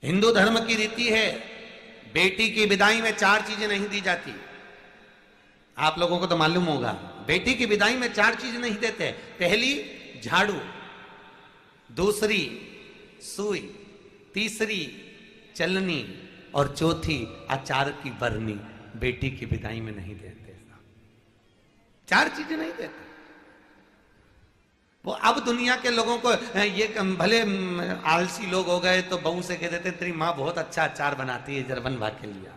हिंदू धर्म की रीति है, बेटी की विदाई में 4 चीजें नहीं दी जाती। आप लोगों को तो मालूम होगा, बेटी की विदाई में 4 चीजें नहीं देते। पहली झाड़ू, दूसरी सुई, तीसरी चलनी और चौथी अचार की बरनी। बेटी की विदाई में नहीं देते, 4 चीजें नहीं देते। वो अब दुनिया के लोगों को ये भले आलसी लोग हो गए तो बहू से कह देते तेरी माँ बहुत अच्छा अचार बनाती है, जरा बनवा के लिया।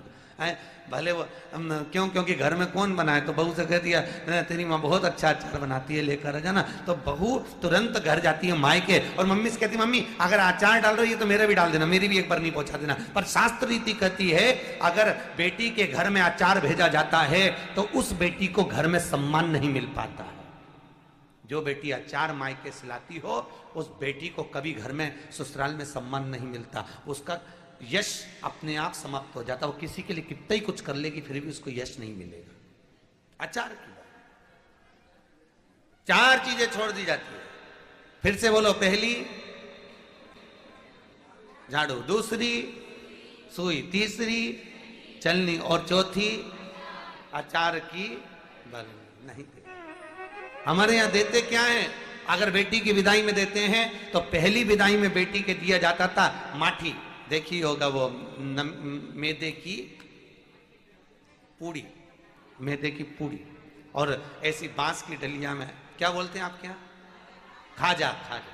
भले वो क्यों, क्योंकि घर में कौन बनाए, तो बहू से कह दिया तेरी माँ बहुत अच्छा अचार बनाती है, लेकर आ जाना। तो बहू तुरंत घर जाती है मायके और मम्मी से कहती मम्मी अगर अचार डाल रही है तो मेरा भी डाल देना, मेरी भी एक बरनी पहुंचा देना। पर शास्त्र रीति कहती है अगर बेटी के घर में अचार भेजा जाता है तो उस बेटी को घर में सम्मान नहीं मिल पाता है। जो बेटी अचार मायके से लाती हो उस बेटी को कभी घर में ससुराल में सम्मान नहीं मिलता, उसका यश अपने आप समाप्त हो जाता। वो किसी के लिए कितना ही कुछ कर लेगी फिर भी उसको यश नहीं मिलेगा। अचार की बात, 4 चीजें छोड़ दी जाती है। फिर से बोलो, पहली झाड़ू, दूसरी सुई, तीसरी चलनी और चौथी अचार की बरनी। नहीं देते। हमारे यहां देते क्या है, अगर बेटी की विदाई में देते हैं तो पहली विदाई में बेटी के दिया जाता था माठी, देखी होगा वो मैदे की पूड़ी, मैदे की पूड़ी, और ऐसी बांस की डलिया में, क्या बोलते हैं आपके यहाँ, खाजा, खाजा,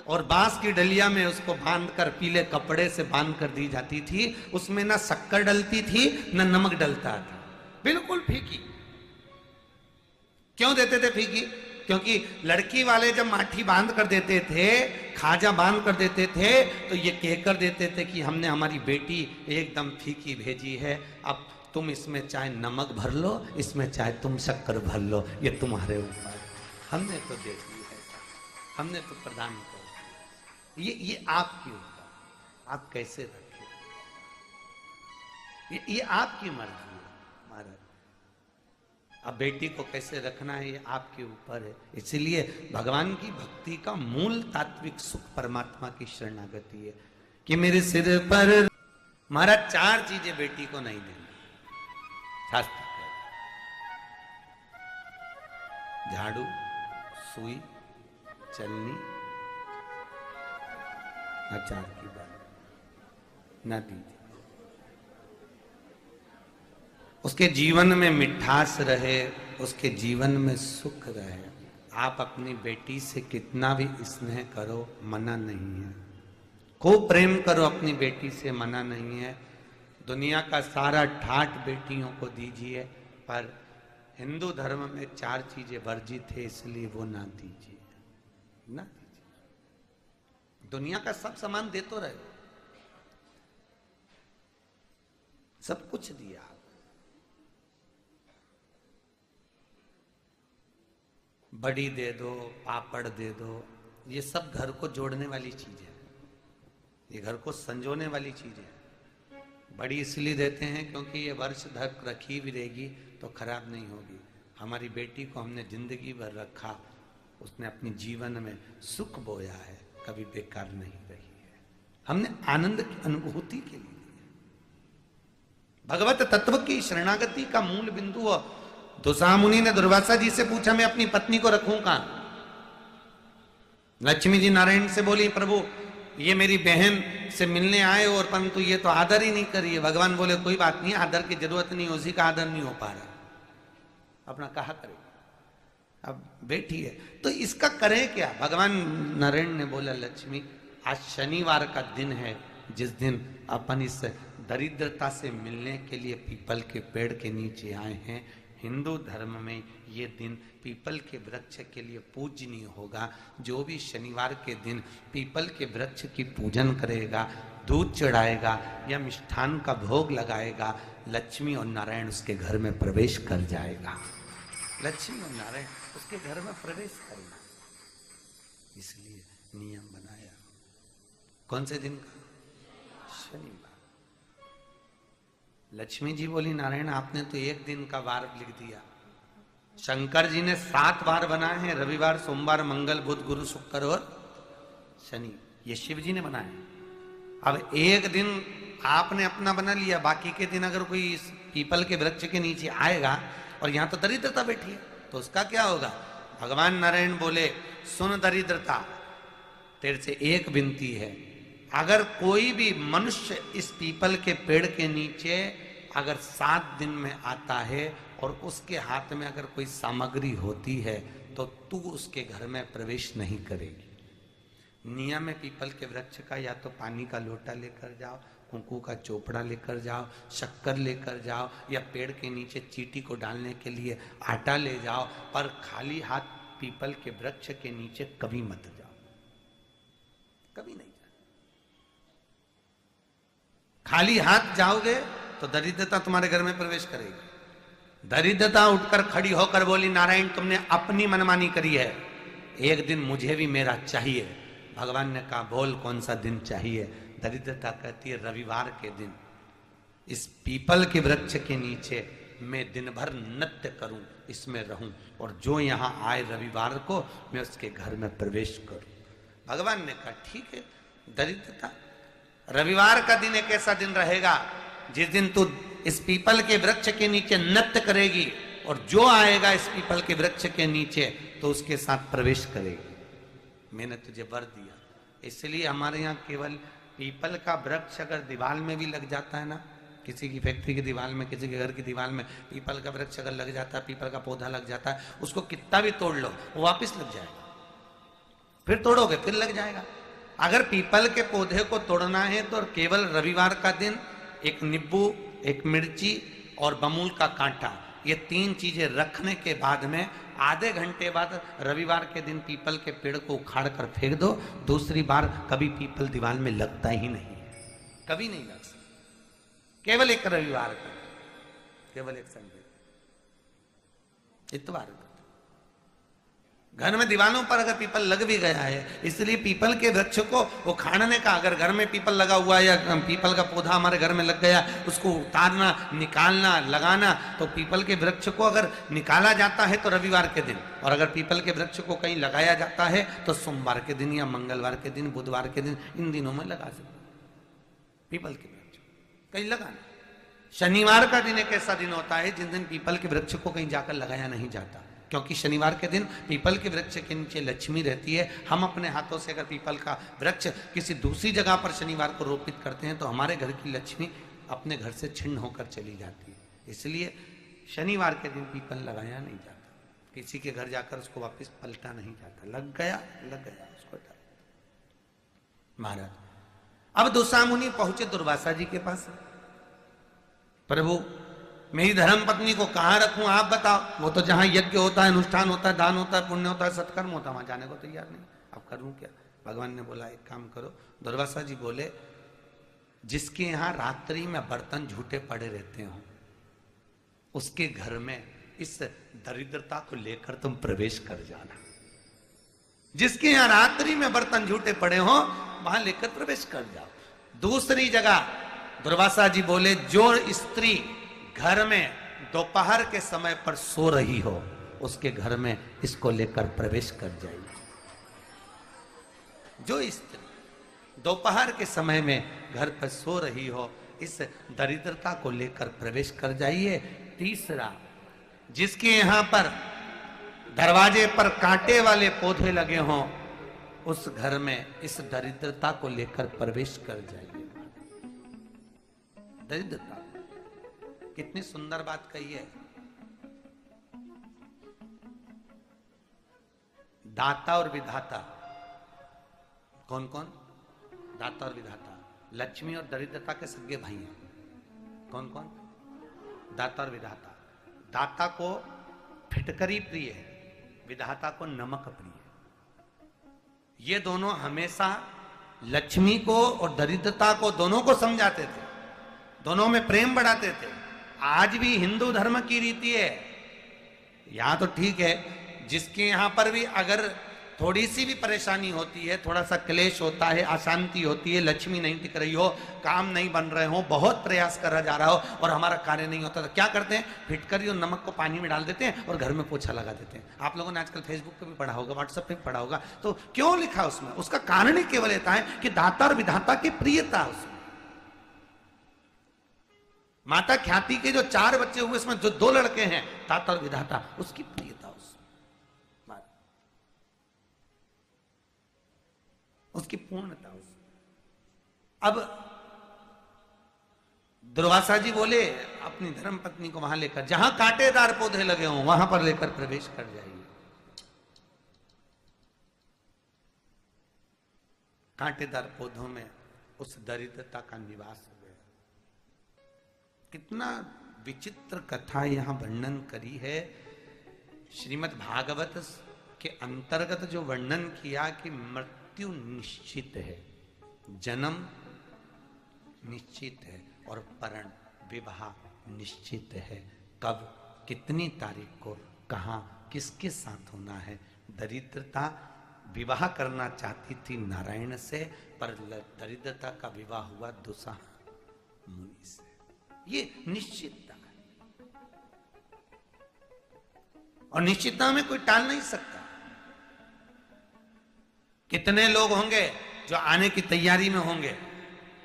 और बांस की डलिया में उसको बांधकर पीले कपड़े से बांध कर दी जाती थी। उसमें ना शक्कर डलती थी ना नमक डलता था, बिल्कुल फीकी। क्यों देते थे फीकी? क्योंकि लड़की वाले जब माठी बांध कर देते थे, खाजा बांध कर देते थे, तो ये कहकर देते थे कि हमने हमारी बेटी एकदम फीकी भेजी है, अब तुम इसमें चाहे नमक भर लो, इसमें चाहे तुम शक्कर भर लो, ये तुम्हारे ऊपर, हमने तो दे दी है, हमने तो प्रदान कर दिया, ये आपके ऊपर, आप कैसे रखें, ये आपकी मर्जी है महाराज। अब बेटी को कैसे रखना है ये आपके ऊपर है। इसलिए भगवान की भक्ति का मूल तात्विक सुख परमात्मा की शरणागति है कि मेरे सिर पर महाराज 4 चीजें बेटी को नहीं देनी, शास्त्र झाड़ू, सुई, चलनी, अचार की बात न दीजिए। उसके जीवन में मिठास रहे, उसके जीवन में सुख रहे। आप अपनी बेटी से कितना भी स्नेह करो, मना नहीं है, खूब प्रेम करो अपनी बेटी से, मना नहीं है। दुनिया का सारा ठाट बेटियों को दीजिए, पर हिंदू धर्म में 4 चीजें वर्जित है, इसलिए वो ना दीजिए, ना दीजिए। दुनिया का सब सामान दे तो रहे, सब कुछ दिया, बड़ी दे दो, पापड़ दे दो, ये सब घर को जोड़ने वाली चीज है, ये घर को संजोने वाली चीज है। बड़ी इसलिए देते हैं क्योंकि ये वर्ष तक रखी भी रहेगी तो खराब नहीं होगी। हमारी बेटी को हमने जिंदगी भर रखा, उसने अपने जीवन में सुख बोया है, कभी बेकार नहीं रही है, हमने आनंद की अनुभूति के लिए। भगवत तत्व की शरणागति का मूल बिंदु, दुर्वासा मुनि ने दुर्वासा जी से पूछा मैं अपनी पत्नी को रखूं कहां? लक्ष्मी जी नारायण से बोली प्रभु ये मेरी बहन से मिलने आए और परंतु ये तो आदर ही नहीं करिए। भगवान बोले कोई बात नहीं, आदर की जरूरत नहीं, उसी का आदर नहीं हो पा रहा, अपना कहा करे, अब बेटी है तो इसका करें क्या? भगवान नारायण ने बोला लक्ष्मी आज शनिवार का दिन है, जिस दिन अपन इस दरिद्रता से मिलने के लिए पीपल के पेड़ के नीचे आए हैं। हिंदू धर्म में ये दिन पीपल के वृक्ष के लिए पूजनीय होगा। जो भी शनिवार के दिन पीपल के वृक्ष की पूजन करेगा, दूध चढ़ाएगा या मिष्ठान का भोग लगाएगा, लक्ष्मी और नारायण उसके घर में प्रवेश कर जाएगा। लक्ष्मी और नारायण उसके घर में प्रवेश करना, इसलिए नियम बनाया। कौन से दिन का? शनिवार। लक्ष्मी जी बोली नारायण आपने तो एक दिन का वार लिख दिया, शंकर जी ने 7 वार बनाए हैं, रविवार, सोमवार, मंगल, बुध, गुरु, शुक्र और शनि, ये शिव जी ने बनाए। अब एक दिन आपने अपना बना लिया, बाकी के दिन अगर कोई इस पीपल के वृक्ष के नीचे आएगा और यहां तो दरिद्रता बैठी है तो उसका क्या होगा? भगवान नारायण बोले, सुन दरिद्रता, तेरे से एक विनती है, अगर कोई भी मनुष्य इस पीपल के पेड़ के नीचे अगर 7 दिन में आता है और उसके हाथ में अगर कोई सामग्री होती है तो तू उसके घर में प्रवेश नहीं करेगी। नियम है पीपल के वृक्ष का, या तो पानी का लोटा लेकर जाओ, कुंकू का चोपड़ा लेकर जाओ, शक्कर लेकर जाओ, या पेड़ के नीचे चींटी को डालने के लिए आटा ले जाओ, पर खाली हाथ पीपल के वृक्ष के नीचे कभी मत जाओ, कभी नहीं जाओ। खाली हाथ जाओगे तो दरिद्रता तुम्हारे घर में प्रवेश करेगी। दरिद्रता उठकर खड़ी होकर बोली, नारायण तुमने अपनी मनमानी करी है, एक दिन मुझे भी मेरा चाहिए। भगवान ने कहा, बोल कौन सा दिन चाहिए? दरिद्रता कहती है, रविवार के दिन इस पीपल के वृक्ष के नीचे मैं दिन भर नृत्य करूं, इसमें रहूं, और जो यहां आए रविवार को मैं उसके घर में प्रवेश करूं। भगवान ने कहा, ठीक है। दरिद्रता, रविवार का दिन एक ऐसा दिन रहेगा जिस दिन तू इस पीपल के वृक्ष के नीचे नृत्य करेगी, और जो आएगा इस पीपल के वृक्ष के नीचे तो उसके साथ प्रवेश करेगी। मैंने तुझे वर दिया। इसलिए हमारे यहाँ केवल पीपल का वृक्ष अगर दीवार में भी लग जाता है ना, किसी की फैक्ट्री की दीवार में, किसी के घर की दीवार में पीपल का वृक्ष अगर लग जाता है, पीपल का पौधा लग जाता है, उसको कितना भी तोड़ लो वो वापस लग जाएगा, फिर तोड़ोगे फिर लग जाएगा। अगर पीपल के पौधे को तोड़ना है तो केवल रविवार का दिन एक नींबू, एक मिर्ची और बमूल का कांटा, ये 3 चीजें रखने के बाद में आधे घंटे बाद रविवार के दिन पीपल के पेड़ को उखाड़ कर फेंक दो। दूसरी बार कभी पीपल दीवार में लगता ही नहीं, कभी नहीं लग सकता। केवल एक रविवार का, केवल एक संडे, इतवार को। घर में दीवानों पर अगर पीपल लग भी गया है, इसलिए पीपल के वृक्ष को उखाड़ने का, अगर घर में पीपल लगा हुआ है या पीपल का पौधा हमारे घर में लग गया, उसको उतारना, निकालना, लगाना, तो पीपल के वृक्ष को अगर निकाला जाता है तो रविवार के दिन, और अगर पीपल के वृक्ष को कहीं लगाया जाता है तो सोमवार के दिन या मंगलवार के दिन, बुधवार के दिन, इन दिनों में लगा सकते पीपल के वृक्ष कहीं लगाना। शनिवार का दिन एक ऐसा दिन होता है जिस दिन पीपल के वृक्ष को कहीं जाकर लगाया नहीं जाता, क्योंकि शनिवार के दिन पीपल के वृक्ष के नीचे लक्ष्मी रहती है। हम अपने हाथों से अगर पीपल का वृक्ष किसी दूसरी जगह पर शनिवार को रोपित करते हैं तो हमारे घर की लक्ष्मी अपने घर से छिन्न होकर चली जाती है। इसलिए शनिवार के दिन पीपल लगाया नहीं जाता, किसी के घर जाकर उसको वापस पलटा नहीं जाता, लग गया उसको। महाराज अब दुस्सा मुनि पहुंचे दुर्वासा जी के पास। प्रभु मेरी धर्म पत्नी को कहां रखूं आप बताओ। वो तो जहां यज्ञ होता है, अनुष्ठान होता है, दान होता है, पुण्य होता है, सत्कर्म होता है, वहां जाने को तैयार नहीं। अब करूं क्या? भगवान ने बोला एक काम करो। दुर्वासा जी बोले, जिसके यहां रात्रि में बर्तन झूठे पड़े रहते हो उसके घर में इस दरिद्रता को लेकर तुम प्रवेश कर जाना। जिसके यहां रात्रि में बर्तन झूठे पड़े हो वहां लेकर प्रवेश कर जाओ। दूसरी जगह दुर्वासा जी बोले, जो स्त्री घर में दोपहर के समय पर सो रही हो उसके घर में इसको लेकर प्रवेश कर जाइए। जो स्त्री दोपहर के समय में घर पर सो रही हो इस दरिद्रता को लेकर प्रवेश कर जाइए। तीसरा, जिसके यहां पर दरवाजे पर कांटे वाले पौधे लगे हों उस घर में इस दरिद्रता को लेकर प्रवेश कर जाइए। दरिद्रता, कितनी सुंदर बात कही है। दाता और विधाता कौन कौन? दाता और विधाता। लक्ष्मी और दरिद्रता के सगे भाई हैं। कौन कौन? दाता और विधाता। दाता को फिटकरी प्रिय है, विधाता को नमक प्रिय है। ये दोनों हमेशा लक्ष्मी को और दरिद्रता को दोनों को समझाते थे, दोनों में प्रेम बढ़ाते थे। आज भी हिंदू धर्म की रीति है, यहां तो ठीक है, जिसके यहां पर भी अगर थोड़ी सी भी परेशानी होती है, थोड़ा सा क्लेश होता है, अशांति होती है, लक्ष्मी नहीं टिक रही हो, काम नहीं बन रहे हो, बहुत प्रयास करा जा रहा हो और हमारा कार्य नहीं होता, तो क्या करते हैं, फिटकरी और नमक को पानी में डाल देते हैं और घर में पोछा लगा देते हैं। आप लोगों ने आजकल फेसबुक पे भी पढ़ा होगा, व्हाट्सएप पे भी पढ़ा होगा। तो क्यों लिखा उसमें? उसका कारण ही केवल इतना है कि दाता और विधाता की प्रियता उसमें। माता ख्याति के जो 4 बच्चे हुए, उसमें जो 2 लड़के हैं, दाता और विधाता, उसकी प्रियता उसमें, उसकी पूर्णता उसमें। अब दुर्वासा जी बोले अपनी धर्म पत्नी को वहां लेकर, जहां कांटेदार पौधे लगे हों वहां पर लेकर प्रवेश कर जाइए। कांटेदार पौधों में उस दरिद्रता का निवास हो गया। कितना विचित्र कथा यहां वर्णन करी है। श्रीमद् भागवत के अंतर्गत जो वर्णन किया कि मृत्यु निश्चित है, जन्म निश्चित है और परण विवाह निश्चित है। कब, कितनी तारीख को, कहां, किसके साथ होना है। दरिद्रता विवाह करना चाहती थी नारायण से, पर दरिद्रता का विवाह हुआ दुस्साह मुनि से। ये निश्चितता है और निश्चितता में कोई टाल नहीं सकता। कितने लोग होंगे जो आने की तैयारी में होंगे।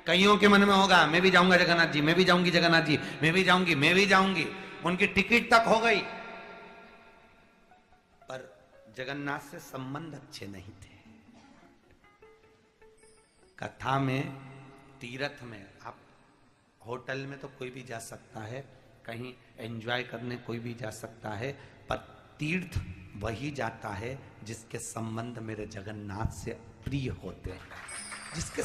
कईयों के मन में होगा मैं भी जाऊंगा जगन्नाथ जी, मैं भी जाऊंगी जगन्नाथ जी, मैं भी जाऊंगी, मैं भी जाऊंगी। उनकी टिकट तक हो गई, पर जगन्नाथ से संबंध अच्छे नहीं थे। कथा में, तीर्थ में, आप होटल में तो कोई भी जा सकता है, कहीं एंजॉय करने कोई भी जा सकता है, पर तीर्थ वही जाता है जिसके संबंध मेरे जगन्नाथ से प्रिय होते हैं, जिसके